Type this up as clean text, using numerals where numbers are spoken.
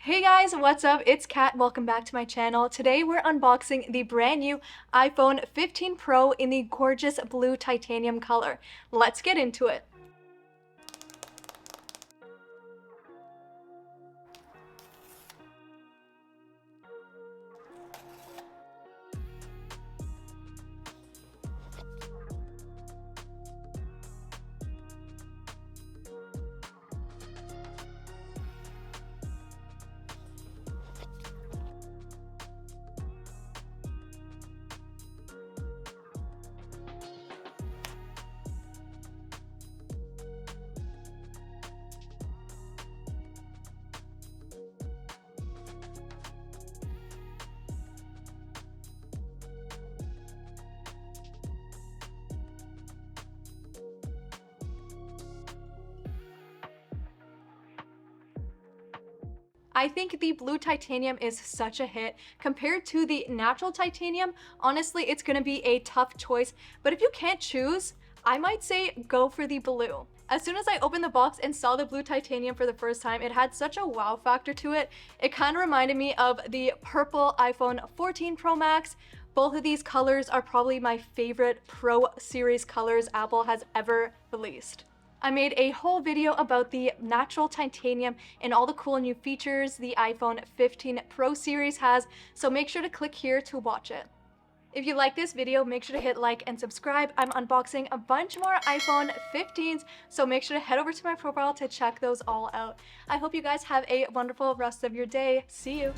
Hey guys, what's up? It's Kat. Welcome back to my channel. Today we're unboxing the brand new iPhone 15 Pro in the gorgeous blue titanium color. Let's get into it. I think the blue titanium is such a hit. Compared to the natural titanium, honestly, it's gonna be a tough choice. But if you can't choose, I might say go for the blue. As soon as I opened the box and saw the blue titanium for the first time, it had such a wow factor to it. It kind of reminded me of the purple iPhone 14 Pro Max. Both of these colors are probably my favorite Pro series colors Apple has ever released. I made a whole video about the natural titanium and all the cool new features the iPhone 15 Pro series has, so make sure to click here to watch it. If you like this video, make sure to hit like and subscribe. I'm unboxing a bunch more iPhone 15s, so make sure to head over to my profile to check those all out. I hope you guys have a wonderful rest of your day. See you!